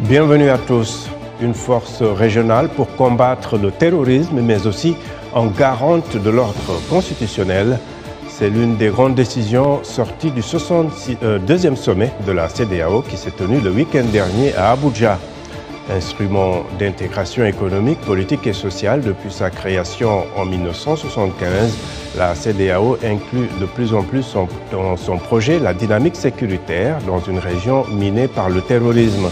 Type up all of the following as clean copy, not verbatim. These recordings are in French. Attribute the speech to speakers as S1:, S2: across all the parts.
S1: Bienvenue à tous. Une force régionale pour combattre le terrorisme, mais aussi en garante de l'ordre constitutionnel. C'est l'une des grandes décisions sorties du 62e sommet de la CEDEAO qui s'est tenu le week-end dernier à Abuja. Instrument d'intégration économique, politique et sociale depuis sa création en 1975, la CEDEAO inclut de plus en plus dans son projet la dynamique sécuritaire dans une région minée par le terrorisme.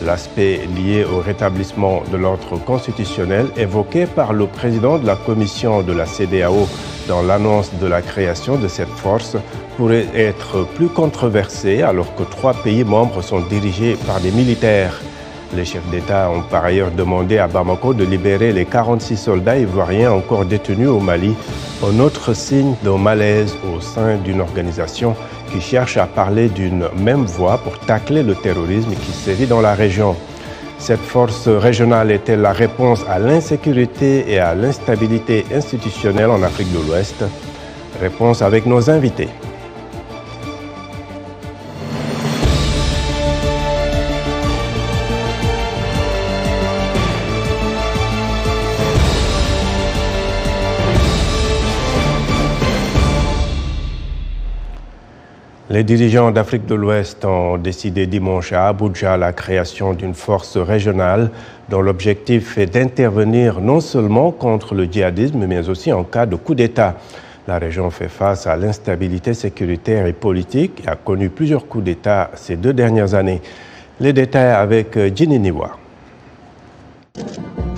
S1: L'aspect lié au rétablissement de l'ordre constitutionnel évoqué par le président de la commission de la CEDEAO dans l'annonce de la création de cette force pourrait être plus controversé alors que 3 pays membres sont dirigés par des militaires. Les chefs d'État ont par ailleurs demandé à Bamako de libérer les 46 soldats ivoiriens encore détenus au Mali, un autre signe de malaise au sein d'une organisation qui cherche à parler d'une même voix pour tacler le terrorisme qui sévit dans la région. Cette force régionale était la réponse à l'insécurité et à l'instabilité institutionnelle en Afrique de l'Ouest. Réponse avec nos invités. Les dirigeants d'Afrique de l'Ouest ont décidé dimanche à Abuja la création d'une force régionale dont l'objectif est d'intervenir non seulement contre le djihadisme, mais aussi en cas de coup d'État. La région fait face à l'instabilité sécuritaire et politique et a connu plusieurs coups d'État ces 2 dernières années. Les détails avec Ginny Niwa.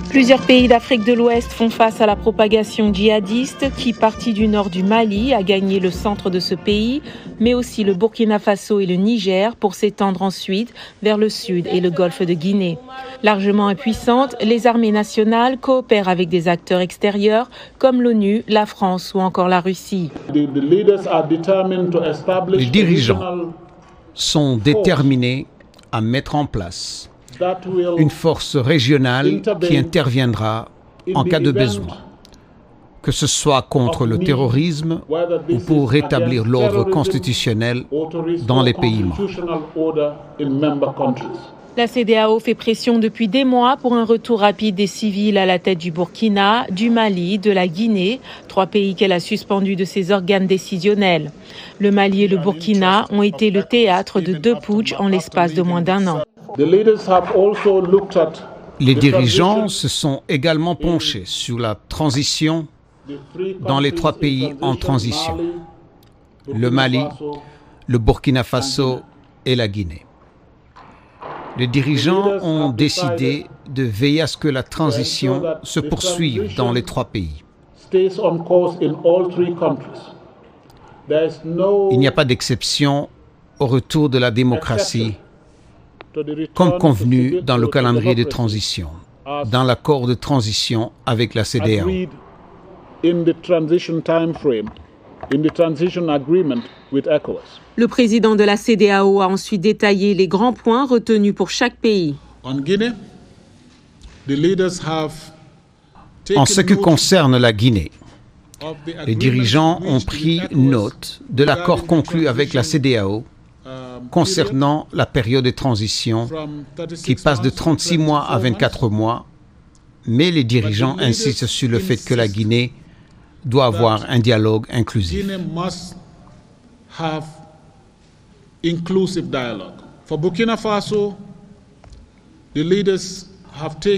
S2: Plusieurs pays d'Afrique de l'Ouest font face à la propagation djihadiste qui, partie du nord du Mali, a gagné le centre de ce pays, mais aussi le Burkina Faso et le Niger pour s'étendre ensuite vers le sud et le golfe de Guinée. Largement impuissantes, les armées nationales coopèrent avec des acteurs extérieurs comme l'ONU, la France ou encore la Russie.
S3: Les dirigeants sont déterminés à mettre en place une force régionale qui interviendra en cas de besoin, que ce soit contre le terrorisme ou pour rétablir l'ordre constitutionnel dans les pays membres.
S2: La CEDEAO fait pression depuis des mois pour un retour rapide des civils à la tête du Burkina, du Mali, de la Guinée, 3 pays qu'elle a suspendus de ses organes décisionnels. Le Mali et le Burkina ont été le théâtre de 2 putschs en l'espace de moins d'1 an.
S3: Les dirigeants se sont également penchés sur la transition dans les 3 pays en transition, le Mali, le Burkina Faso et la Guinée. Les dirigeants ont décidé de veiller à ce que la transition se poursuive dans les 3 pays. Il n'y a pas d'exception au retour de la démocratie comme convenu dans le calendrier de transition, dans l'accord de transition avec la CEDEAO.
S2: Le président de la CEDEAO a ensuite détaillé les grands points retenus pour chaque pays.
S3: En ce qui concerne la Guinée, les dirigeants ont pris note de l'accord conclu avec la CEDEAO concernant la période de transition qui passe de 36 mois à 24 mois, mais les dirigeants insistent sur le fait que la Guinée doit avoir un dialogue inclusif.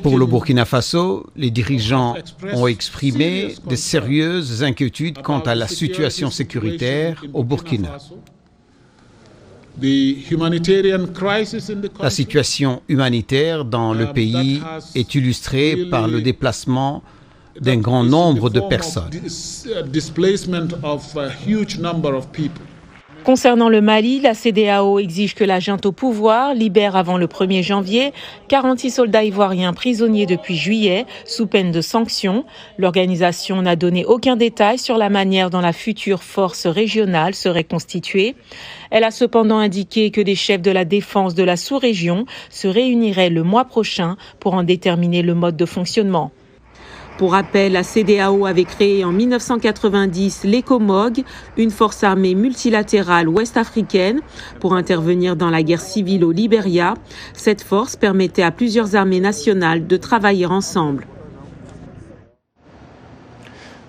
S3: Pour le Burkina Faso, les dirigeants ont exprimé de sérieuses inquiétudes quant à la situation sécuritaire au Burkina. La situation humanitaire dans le pays est illustrée par le déplacement d'un grand nombre de personnes.
S2: Concernant le Mali, la CEDEAO exige que la junte au pouvoir libère avant le 1er janvier 46 soldats ivoiriens prisonniers depuis juillet, sous peine de sanctions. L'organisation n'a donné aucun détail sur la manière dont la future force régionale serait constituée. Elle a cependant indiqué que les chefs de la défense de la sous-région se réuniraient le mois prochain pour en déterminer le mode de fonctionnement. Pour rappel, la CEDEAO avait créé en 1990 l'ECOMOG, une force armée multilatérale ouest-africaine, pour intervenir dans la guerre civile au Libéria. Cette force permettait à plusieurs armées nationales de travailler ensemble.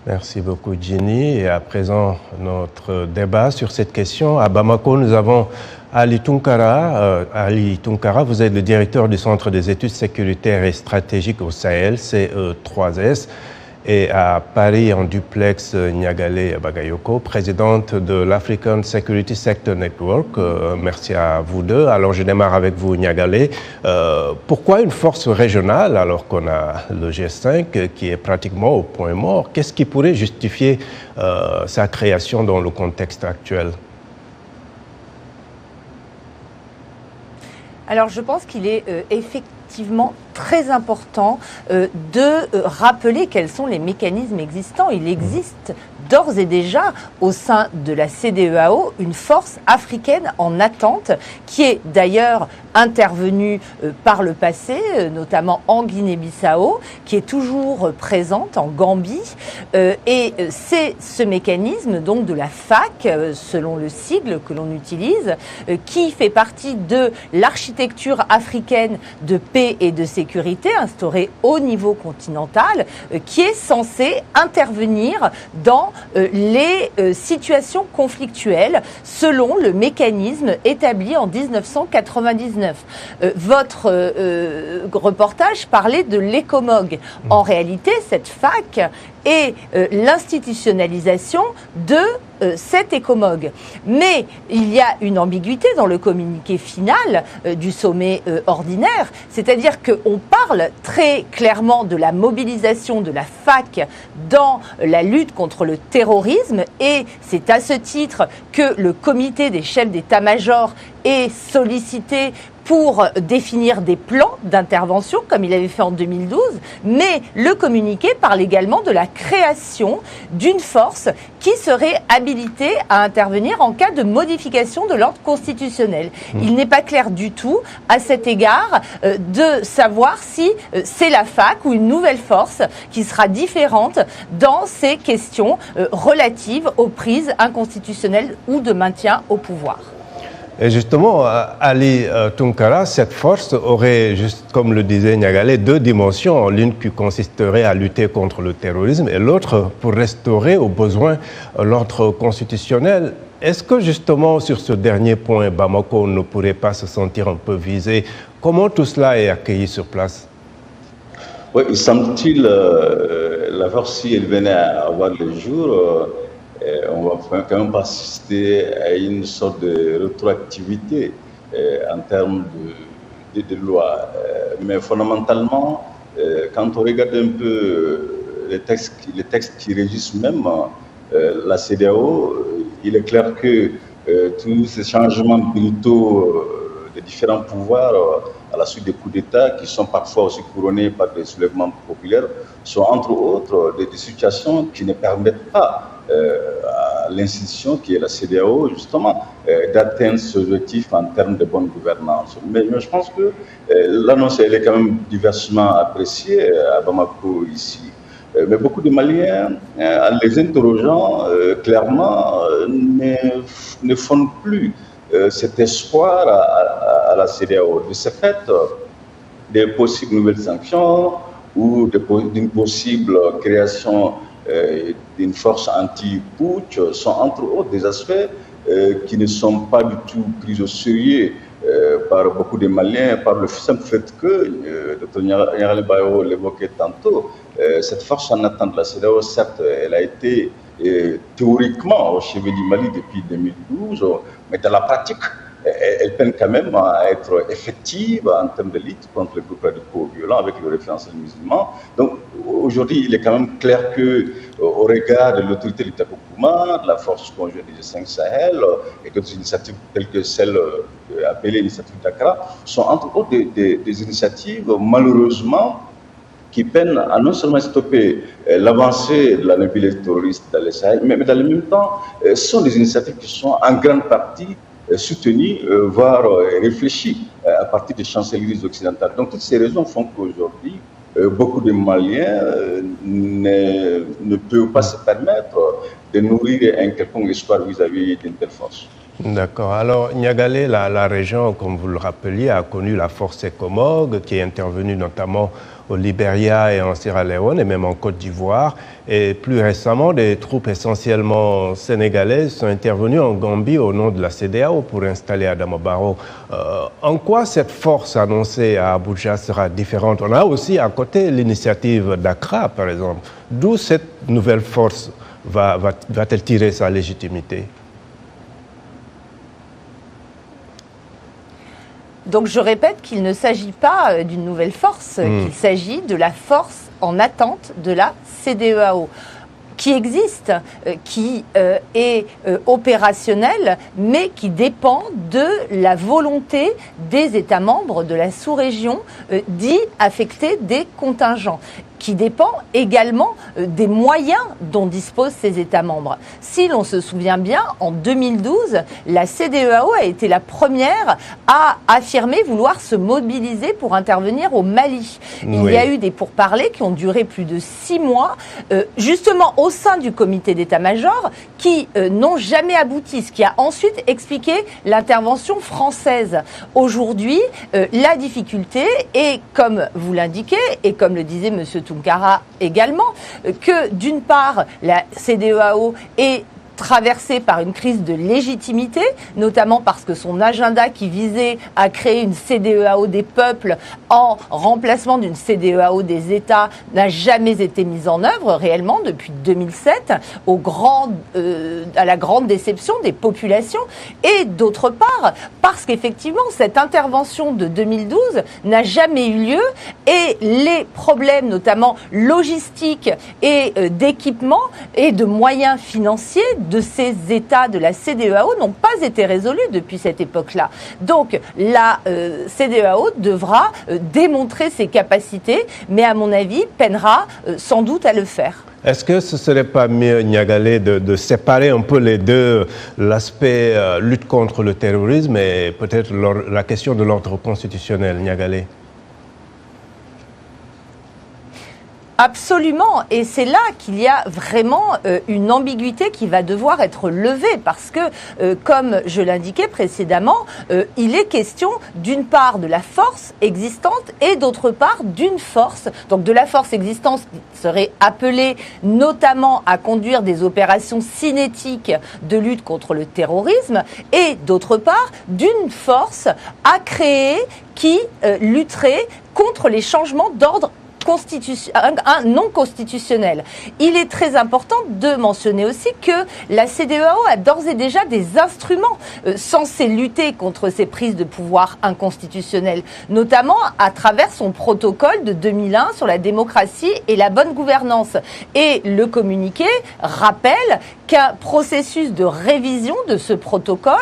S1: Merci beaucoup, Jenny. Et à présent, notre débat sur cette question. À Bamako, nous avons Ali Tunkara. Ali Tunkara, vous êtes le directeur du Centre des études sécuritaires et stratégiques au Sahel, CE3S. Et à Paris, en duplex, Niagale Bagayoko, présidente de l'African Security Sector Network. Merci à vous deux. Alors, je démarre avec vous, Niagale. Pourquoi une force régionale alors qu'on a le G5 qui est pratiquement au point mort? Qu'est-ce qui pourrait justifier sa création dans le contexte actuel?
S4: Alors, je pense qu'il est effectivement très important de rappeler quels sont les mécanismes existants. Il existe d'ores et déjà au sein de la CEDEAO une force africaine en attente qui est d'ailleurs intervenue par le passé, notamment en Guinée-Bissau, qui est toujours présente en Gambie. Et c'est ce mécanisme donc de la FAC, selon le sigle que l'on utilise, qui fait partie de l'architecture africaine de paix et de sécurité instaurée au niveau continental, qui est censée intervenir dans les situations conflictuelles selon le mécanisme établi en 1999. Votre reportage parlait de l'ECOMOG. En réalité, cette FAC est l'institutionnalisation de cet ECOMOG. Mais il y a une ambiguïté dans le communiqué final du sommet ordinaire, c'est-à-dire qu'on parle très clairement de la mobilisation de la FAC dans la lutte contre le terrorisme, et c'est à ce titre que le comité des chefs d'état-major est sollicité pour définir des plans d'intervention, comme il avait fait en 2012, mais le communiqué parle également de la création d'une force qui serait habilitée à intervenir en cas de modification de l'ordre constitutionnel. Il n'est pas clair du tout, à cet égard, de savoir si c'est la FAC ou une nouvelle force qui sera différente dans ces questions relatives aux prises inconstitutionnelles ou de maintien au pouvoir.
S1: Et justement, Ali Tunkara, cette force aurait, juste comme le disait Niagale, deux dimensions. L'une qui consisterait à lutter contre le terrorisme et l'autre pour restaurer au besoin l'ordre constitutionnel. Est-ce que justement sur ce dernier point, Bamako ne pourrait pas se sentir un peu visé? Comment tout cela est accueilli sur place?
S5: Oui, il semble-t-il, la force, si elle venait à avoir le jour, on va quand même pas assister à une sorte de rétroactivité en termes de loi. Mais fondamentalement, quand on regarde un peu les textes qui régissent même la CEDEAO, il est clair que tous ces changements brutaux des différents pouvoirs à la suite des coups d'État, qui sont parfois aussi couronnés par des soulèvements populaires, sont entre autres des situations qui ne permettent pas à l'institution qui est la CEDEAO, justement, d'atteindre ce objectif en termes de bonne gouvernance. Mais je pense que l'annonce, elle est quand même diversement appréciée à Bamako ici. Mais beaucoup de Maliens, en les interrogeant clairement, ne fondent plus cet espoir à la CEDEAO. De ce fait, des possibles nouvelles sanctions ou d'une possible création d'une force anti-putsch sont entre autres des aspects qui ne sont pas du tout pris au sérieux par beaucoup de Maliens, par le simple fait que, Dr Niagale Bayo l'évoquait tantôt, cette force en attente de la CEDEAO, certes, elle a été théoriquement au chevet du Mali depuis 2012, mais dans la pratique, elle peine quand même à être effective en termes de lutte contre les groupes radicaux violents avec le référentiel musulman. Donc aujourd'hui, il est quand même clair que, au regard de l'autorité de l'État-Koukuma, de la force conjointe du G5 Sahel et d'autres initiatives telles que celle appelée l'initiative d'Accra, sont entre autres des initiatives malheureusement qui peinent à non seulement stopper l'avancée de la nébuleuse terroriste dans le Sahel, mais dans le même temps, sont des initiatives qui sont en grande partie soutenues, voire réfléchies à partir des chancelleries occidentales. Donc toutes ces raisons font qu'aujourd'hui, beaucoup de Maliens ne peuvent pas se permettre de nourrir un quelconque espoir vis-à-vis d'une telle force.
S1: D'accord. Alors, Niagalé, la région, comme vous le rappeliez, a connu la force ECOMOG, qui est intervenue notamment au Libéria et en Sierra Leone, et même en Côte d'Ivoire. Et plus récemment, des troupes essentiellement sénégalaises sont intervenues en Gambie au nom de la CEDEAO pour installer Adama Barrow. En quoi cette force annoncée à Abuja sera différente? On a aussi à côté l'initiative d'Accra, par exemple. D'où cette nouvelle force va-t-elle tirer sa légitimité?
S4: Donc je répète qu'il ne s'agit pas d'une nouvelle force, qu'il s'agit de la force en attente de la CEDEAO, qui existe, qui est opérationnelle, mais qui dépend de la volonté des États membres de la sous-région d'y affecter des contingents, qui dépend également des moyens dont disposent ces États membres. Si l'on se souvient bien, en 2012, la CEDEAO a été la première à affirmer vouloir se mobiliser pour intervenir au Mali. Oui. Il y a eu des pourparlers qui ont duré plus de 6 mois, justement au sein du comité d'état-major, qui n'ont jamais abouti, ce qui a ensuite expliqué l'intervention française. Aujourd'hui, la difficulté est, comme vous l'indiquez, et comme le disait M. Tounkara également, que d'une part, la CEDEAO est traversée par une crise de légitimité, notamment parce que son agenda qui visait à créer une CEDEAO des peuples en remplacement d'une CEDEAO des États n'a jamais été mis en œuvre réellement depuis 2007, à la grande déception des populations, et d'autre part parce qu'effectivement cette intervention de 2012 n'a jamais eu lieu et les problèmes notamment logistiques et d'équipement et de moyens financiers de ces États de la CEDEAO n'ont pas été résolus depuis cette époque-là. Donc la CEDEAO devra démontrer ses capacités, mais à mon avis peinera sans doute à le faire.
S1: Est-ce que ce ne serait pas mieux, Niagalé, de séparer un peu les deux, l'aspect lutte contre le terrorisme et peut-être la question de l'ordre constitutionnel, Niagalé?
S4: Absolument, et c'est là qu'il y a vraiment une ambiguïté qui va devoir être levée parce que, comme je l'indiquais précédemment, il est question d'une part de la force existante et d'autre part d'une force, donc de la force existante qui serait appelée notamment à conduire des opérations cinétiques de lutte contre le terrorisme et d'autre part d'une force à créer qui lutterait contre les changements d'ordre non constitutionnel. Il est très important de mentionner aussi que la CEDEAO a d'ores et déjà des instruments censés lutter contre ces prises de pouvoir inconstitutionnelles, notamment à travers son protocole de 2001 sur la démocratie et la bonne gouvernance. Et le communiqué rappelle qu'un processus de révision de ce protocole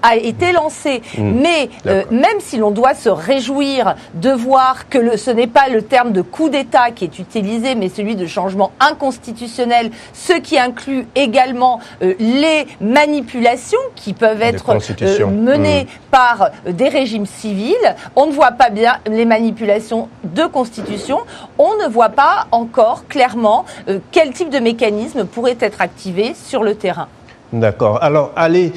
S4: a été lancé. Mais même si l'on doit se réjouir de voir que ce n'est pas le terme de coup d'État qui est utilisé, mais celui de changement inconstitutionnel, ce qui inclut également les manipulations qui peuvent être menées par des régimes civils. On ne voit pas bien les manipulations de constitution. On ne voit pas encore clairement quel type de mécanisme pourrait être activé sur le terrain.
S1: D'accord. Alors, Ali,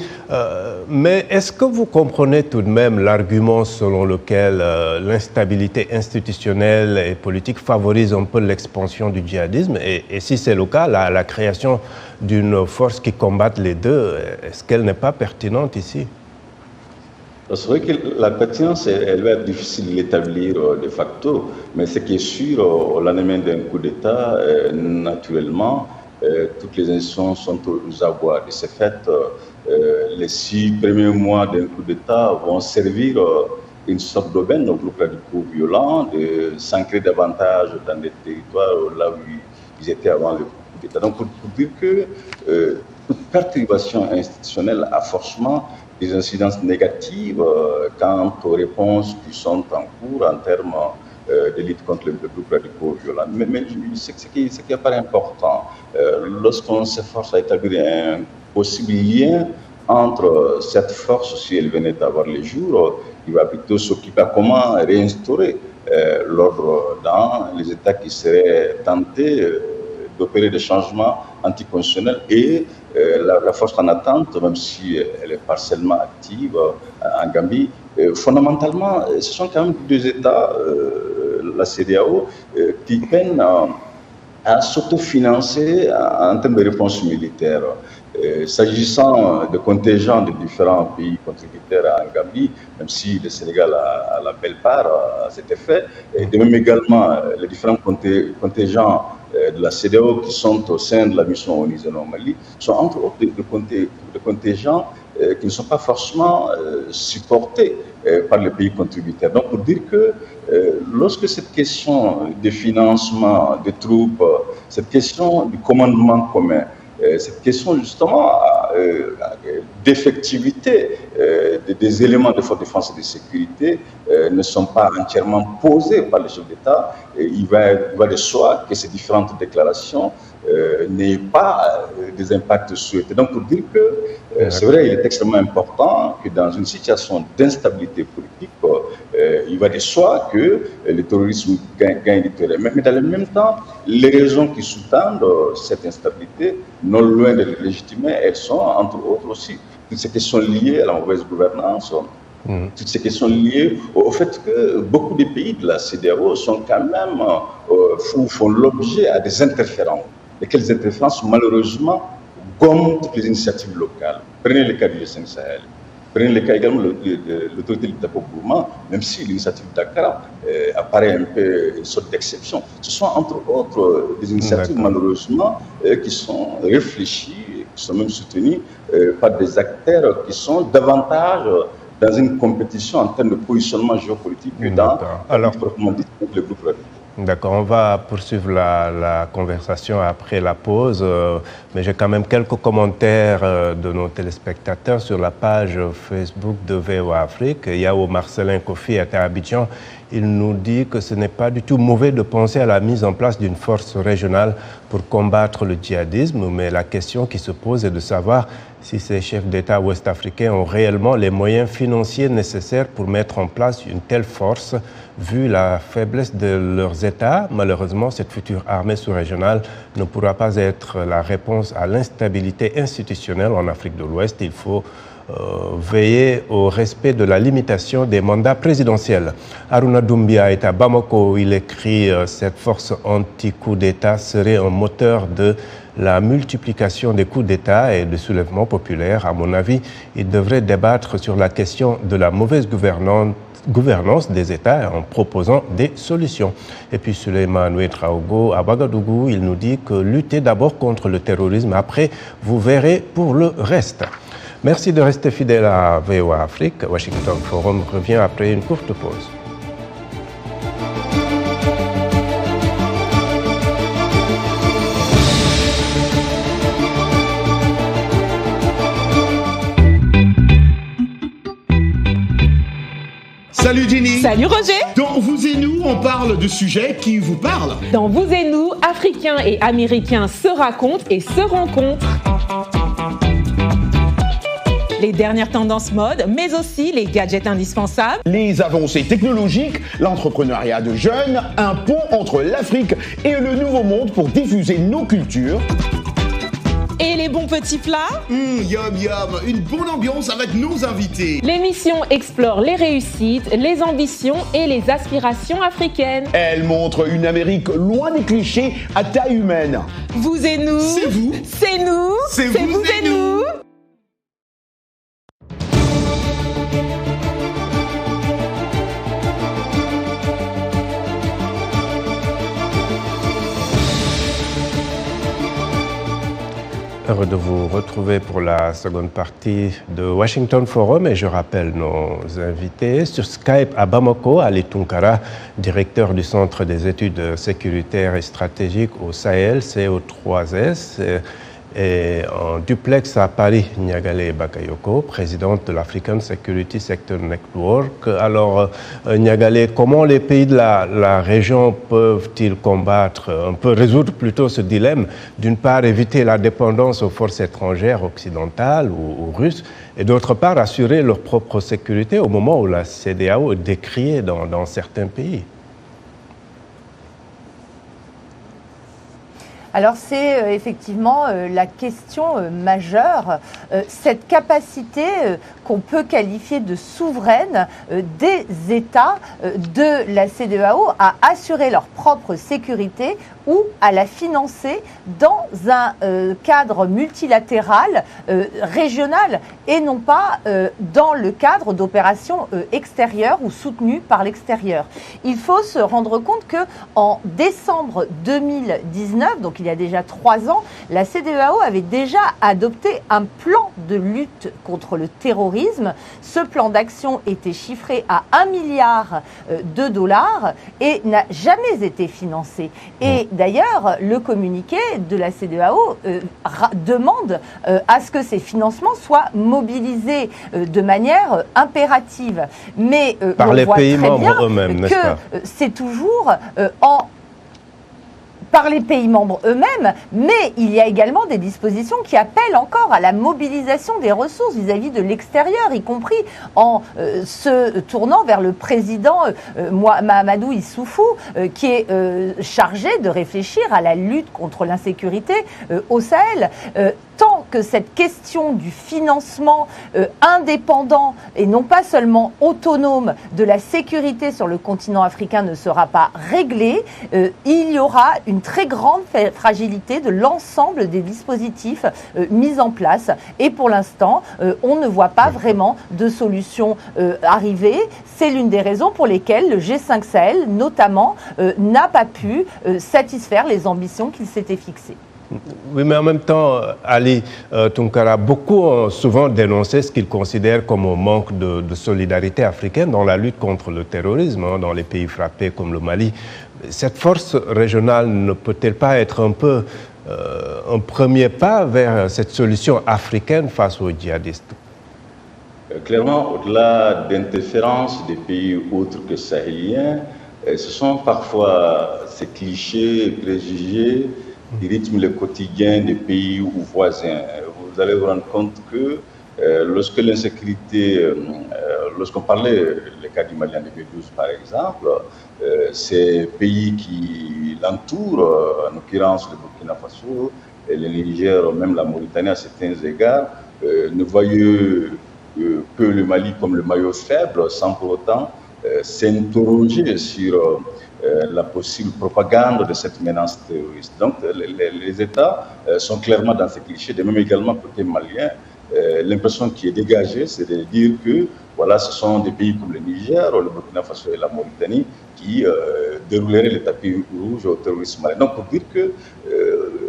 S1: mais est-ce que vous comprenez tout de même l'argument selon lequel l'instabilité institutionnelle et politique favorise un peu l'expansion du djihadisme et si c'est le cas, la création d'une force qui combatte les deux, est-ce qu'elle n'est pas pertinente ici?
S5: C'est vrai que la pertinence, elle va être difficile de l'établir de facto, mais ce qui est sûr, au lendemain d'un coup d'État, naturellement, toutes les institutions sont aux abois. De ce fait, les 6 premiers mois d'un coup d'État vont servir une sorte d'aubaine aux groupes radicaux violents, de s'ancrer davantage dans des territoires là où ils étaient avant le coup d'État. Donc, pour dire que toute perturbation institutionnelle a forcément des incidences négatives quant aux réponses qui sont en cours en termes de lutte contre les groupes radicaux violents. Mais ce qui apparaît important, lorsqu'on s'efforce à établir un possible lien entre cette force, si elle venait à voir le jour, il va plutôt s'occuper à comment réinstaurer l'ordre dans les États qui seraient tentés d'opérer des changements anticonstitutionnels et la force en attente, même si elle est partiellement active en Gambie, fondamentalement, ce sont quand même deux États, la CEDEAO, qui peinent à s'autofinancer en termes de réponse militaire. S'agissant de contingents de différents pays contributeurs en Gambie, même si le Sénégal a la belle part à cet effet, et de même également les différents contingents de la CEDEAO qui sont au sein de la mission onusienne au Mali, sont entre autres des contingents qui ne sont pas forcément supportés par les pays contributeurs. Donc pour dire que lorsque cette question de financement des troupes, cette question du commandement commun, cette question justement d'effectivité des éléments de force de défense et de sécurité ne sont pas entièrement posés par les chefs d'État. Il va de soi que ces différentes déclarations n'aient pas des impacts souhaités. Donc pour dire que c'est vrai, il est extrêmement important que dans une situation d'instabilité politique, il va de soi que le terrorisme gagne du terrain. Mais dans le même temps, les raisons qui sous-tendent cette instabilité, non loin de les légitimer, elles sont entre autres aussi toutes ces questions liées à la mauvaise gouvernance, toutes ces questions liées au fait que beaucoup de pays de la CEDEAO sont quand même font l'objet à des interférences, et quelles interférences malheureusement gomment toutes les initiatives locales. Prenez le cas du G5 Sahel. Prenez le cas également de l'autorité de Tapo-Gourma, même si l'initiative Dakar apparaît un peu une sorte d'exception. Ce sont entre autres des initiatives malheureusement qui sont réfléchies, qui sont même soutenues par des acteurs qui sont davantage dans une compétition en termes de positionnement géopolitique que dans proprement dit le groupe radicaux.
S1: D'accord, on va poursuivre la conversation après la pause, mais j'ai quand même quelques commentaires de nos téléspectateurs sur la page Facebook de VOA Afrique. Yao Marcelin Kofi est à Abidjan. Il nous dit que ce n'est pas du tout mauvais de penser à la mise en place d'une force régionale pour combattre le djihadisme, mais la question qui se pose est de savoir si ces chefs d'État ouest-africains ont réellement les moyens financiers nécessaires pour mettre en place une telle force. Vu la faiblesse de leurs États, malheureusement, cette future armée sous-régionale ne pourra pas être la réponse à l'instabilité institutionnelle en Afrique de l'Ouest. Il faut veiller au respect de la limitation des mandats présidentiels. Aruna Doumbia est à Bamako. Il écrit « Cette force anti-coup d'État serait un moteur de la multiplication des coups d'État et de soulèvements populaires. À mon avis, il devrait débattre sur la question de la mauvaise gouvernance des États en proposant des solutions. » Et puis Suleiman Ouedraogo à Ouagadougou, il nous dit que lutter d'abord contre le terrorisme, après vous verrez pour le reste. Merci de rester fidèle à VOA Afrique. Washington Forum revient après une courte pause.
S6: Salut Jenny.
S2: Salut Roger.
S6: Dans Vous et Nous, on parle de sujets qui vous parlent.
S2: Dans Vous et Nous, Africains et Américains se racontent et se rencontrent. Les dernières tendances mode, mais aussi les gadgets indispensables.
S6: Les avancées technologiques, l'entrepreneuriat de jeunes, un pont entre l'Afrique et le Nouveau Monde pour diffuser nos cultures.
S2: Et les bons petits plats.
S6: Yum yum, une bonne ambiance avec nos invités.
S2: L'émission explore les réussites, les ambitions et les aspirations africaines.
S6: Elle montre une Amérique loin des clichés à taille humaine.
S2: Vous et nous.
S6: C'est vous.
S2: C'est nous.
S6: C'est vous et nous.
S1: Heureux de vous retrouver pour la seconde partie de Washington Forum et je rappelle nos invités sur Skype à Bamako, Ali Tunkara, directeur du Centre des études sécuritaires et stratégiques au Sahel, CO3S, et en duplex à Paris, Niagale Bakayoko, présidente de l'African Security Sector Network. Alors, Niagale, comment les pays de la région peuvent-ils résoudre plutôt ce dilemme? D'une part, éviter la dépendance aux forces étrangères occidentales ou russes, et d'autre part, assurer leur propre sécurité au moment où la CEDEAO est décriée dans certains pays.
S4: Alors c'est effectivement la question majeure, cette capacité qu'on peut qualifier de souveraine des États de la CEDEAO à assurer leur propre sécurité ou à la financer dans un cadre multilatéral, régional, et non pas dans le cadre d'opérations extérieures ou soutenues par l'extérieur. Il faut se rendre compte qu'en décembre 2019, donc il y a déjà 3 ans, la CEDEAO avait déjà adopté un plan de lutte contre le terrorisme. Ce plan d'action était chiffré à 1 milliard de dollars et n'a jamais été financé. Et d'ailleurs, le communiqué de la CEDEAO demande à ce que ces financements soient mobilisés de manière impérative. Mais
S1: par les pays membres eux-mêmes, n'est-ce pas ?
S4: C'est toujours par les pays membres eux-mêmes, mais il y a également des dispositions qui appellent encore à la mobilisation des ressources vis-à-vis de l'extérieur, y compris en se tournant vers le président Mahamadou Issoufou, qui est chargé de réfléchir à la lutte contre l'insécurité au Sahel. Tant que cette question du financement indépendant et non pas seulement autonome de la sécurité sur le continent africain ne sera pas réglée, il y aura une très grande fragilité de l'ensemble des dispositifs mis en place. Et pour l'instant, on ne voit pas vraiment de solution arriver. C'est l'une des raisons pour lesquelles le G5 Sahel, notamment, n'a pas pu satisfaire les ambitions qu'il s'était fixées.
S1: Oui, mais en même temps, Ali Tounkara, beaucoup ont souvent dénoncé ce qu'ils considèrent comme un manque de solidarité africaine dans la lutte contre le terrorisme, dans les pays frappés comme le Mali. Cette force régionale ne peut-elle pas être un peu un premier pas vers cette solution africaine face aux djihadistes?
S5: Clairement, au-delà d'interférences des pays autres que sahéliens, ce sont parfois ces clichés, préjugés qui rythment le quotidien des pays ou voisins. Vous allez vous rendre compte que lorsque l'insécurité, lorsqu'on parlait le cas du Mali en 2012 par exemple, ces pays qui l'entourent, en l'occurrence le Burkina Faso, et le Niger, même la Mauritanie à certains égards, ne voyaient que le Mali comme le maillot faible, sans pour autant s'interroger sur la possible propagande de cette menace terroriste. Donc les États sont clairement dans ces clichés, de même également côté malien. L'impression qui est dégagée, c'est de dire que voilà, ce sont des pays comme le Niger, le Burkina Faso et la Mauritanie qui dérouleraient le tapis rouge au terrorisme malien. Donc pour dire que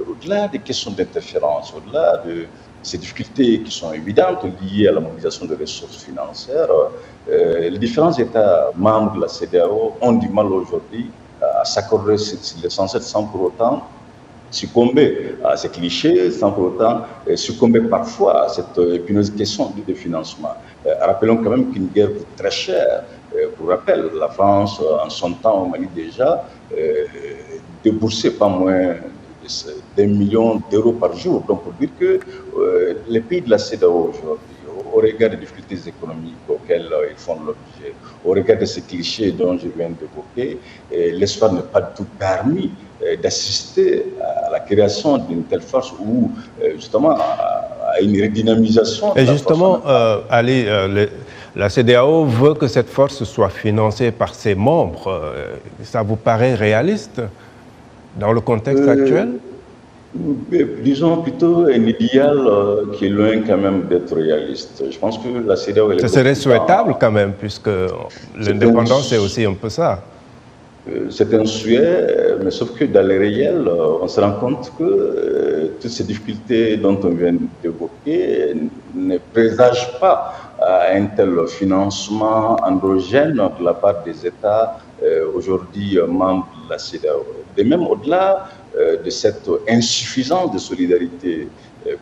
S5: au-delà des questions d'interférence, au-delà de ces difficultés qui sont évidentes liées à la mobilisation de ressources financières, les différents États membres de la CEDEAO ont du mal aujourd'hui à s'accorder sur l'essentiel sans pour autant succomber à ces clichés, sans pour autant succomber parfois à cette épineuse question de financement. Rappelons quand même qu'une guerre coûte très cher. Pour rappel, la France, en son temps au Mali déjà, déboursait pas moins d'1 million d'euros par jour. Donc pour dire que les pays de la CEDEAO aujourd'hui, au regard des difficultés économiques auxquelles ils font l'objet, au regard de ces clichés dont je viens d'évoquer, l'espoir n'est pas du tout permis d'assister à la création d'une telle force ou justement à une redynamisation.
S1: Et justement, Ali, la CEDEAO veut que cette force soit financée par ses membres. Ça vous paraît réaliste dans le contexte actuel?
S5: Disons plutôt un idéal qui est loin quand même d'être réaliste. Je pense que la CEDEAO...
S1: Ça serait souhaitable quand même, puisque l'indépendance c'est aussi un peu ça.
S5: C'est un souhait, mais sauf que dans le réel, on se rend compte que toutes ces difficultés dont on vient d'évoquer ne présagent pas un tel financement endogène de la part des États aujourd'hui membres de la CEDEAO. De même, au-delà de cette insuffisance de solidarité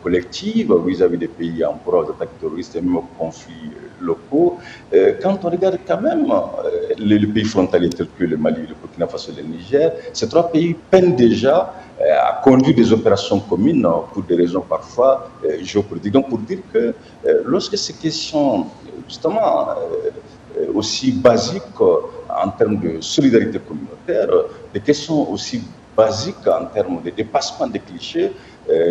S5: collective vis-à-vis des pays en proie aux attaques terroristes et même aux conflits locaux, quand on regarde quand même les pays frontaliers tels que le Mali, le Burkina Faso et le Niger, ces 3 pays peinent déjà à conduire des opérations communes pour des raisons parfois géopolitiques. Donc pour dire que lorsque ces questions justement aussi basiques en termes de solidarité communautaire, des questions aussi basiques en termes de dépassement des clichés,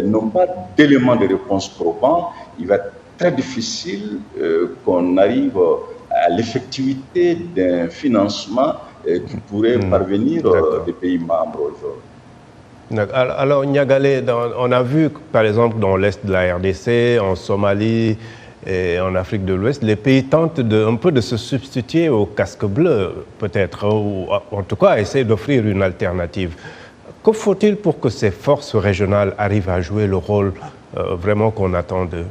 S5: n'ont pas d'éléments de réponse probants. Il va être très difficile qu'on arrive à l'effectivité d'un financement qui pourrait parvenir des pays membres aujourd'hui.
S1: Alors, Niagalé, on a vu, par exemple, dans l'Est de la RDC, en Somalie et en Afrique de l'Ouest, les pays tentent un peu de se substituer aux casques bleus, peut-être, ou en tout cas essayer d'offrir une alternative. Que faut-il pour que ces forces régionales arrivent à jouer le rôle vraiment qu'on attend d'eux?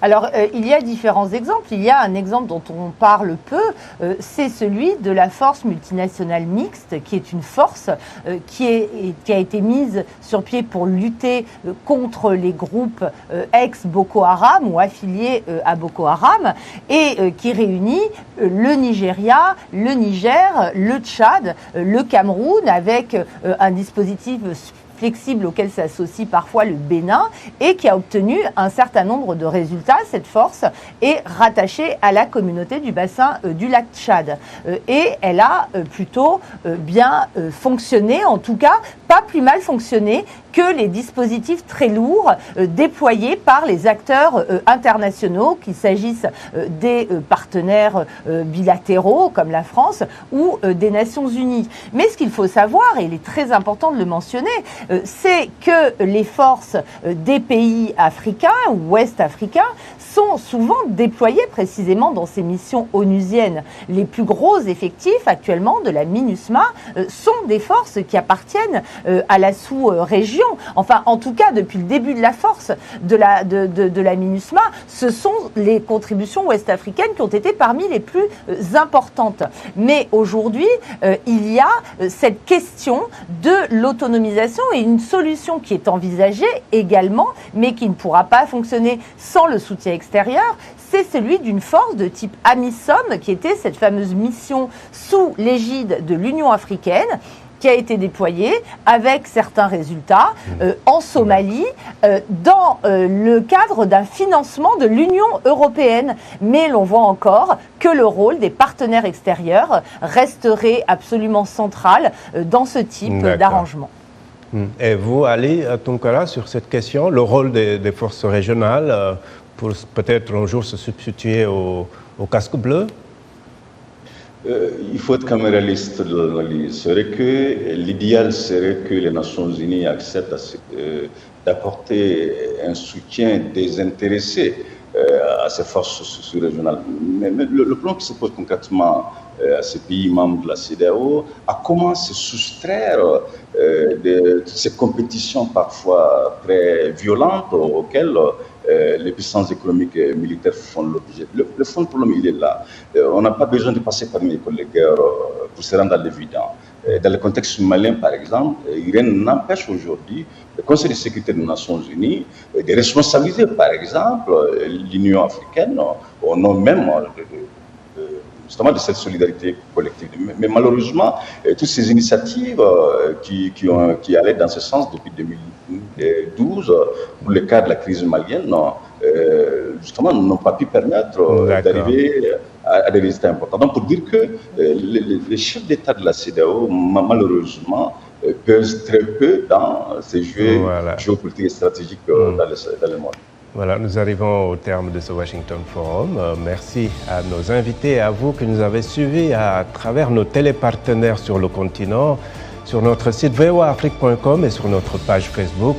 S4: Alors, il y a différents exemples. Il y a un exemple dont on parle peu, c'est celui de la force multinationale mixte, qui est une force qui a été mise sur pied pour lutter contre les groupes ex-Boko Haram ou affiliés à Boko Haram, et qui réunit le Nigeria, le Niger, le Tchad, le Cameroun, avec un dispositif flexible auquel s'associe parfois le Bénin, et qui a obtenu un certain nombre de résultats. Cette force est rattachée à la communauté du bassin du lac Tchad. Et elle a plutôt bien fonctionné, en tout cas pas plus mal fonctionné que les dispositifs très lourds déployés par les acteurs internationaux, qu'il s'agisse des partenaires bilatéraux comme la France ou des Nations Unies. Mais ce qu'il faut savoir, et il est très important de le mentionner, c'est que les forces des pays africains ou ouest-africains sont souvent déployés précisément dans ces missions onusiennes. Les plus gros effectifs actuellement de la MINUSMA sont des forces qui appartiennent à la sous-région. Enfin, en tout cas, depuis le début de la force de la MINUSMA, ce sont les contributions ouest-africaines qui ont été parmi les plus importantes. Mais aujourd'hui, il y a cette question de l'autonomisation et une solution qui est envisagée également, mais qui ne pourra pas fonctionner sans le soutien extérieur, c'est celui d'une force de type AMISOM, qui était cette fameuse mission sous l'égide de l'Union africaine, qui a été déployée avec certains résultats en Somalie dans le cadre d'un financement de l'Union européenne. Mais l'on voit encore que le rôle des partenaires extérieurs resterait absolument central dans ce type d'arrangement.
S1: Et vous, Ali Tunkara, sur cette question, le rôle des forces régionales pour peut-être un jour se substituer aux casques bleus?
S5: Il faut être quand même réaliste de l'analyse. L'idéal serait que les Nations Unies acceptent d'apporter un soutien désintéressé à ces forces sous-régionales. Mais le plan qui se pose concrètement à ces pays membres de la CEDEAO a comment se soustraire de ces compétitions parfois très violentes auxquelles les puissances économiques et militaires font l'objet. Le fond du problème, il est là. On n'a pas besoin de passer par une école de guerre pour se rendre à l'évident. Dans le contexte malien, par exemple, rien n'empêche aujourd'hui le Conseil de sécurité des Nations Unies de responsabiliser, par exemple, l'Union africaine au nom même justement de cette solidarité collective. Mais malheureusement, toutes ces initiatives qui allaient dans ce sens depuis 2012, pour le cas de la crise malienne, justement, n'ont pas pu permettre d'arriver à des résultats importants. Donc, pour dire que les chefs d'État de la CEDEAO, malheureusement, pesent très peu dans ces jeux géopolitiques et stratégiques dans le monde.
S1: Voilà, nous arrivons au terme de ce Washington Forum. Merci à nos invités et à vous qui nous avez suivis à travers nos télépartenaires sur le continent, sur notre site voaafrique.com et sur notre page Facebook.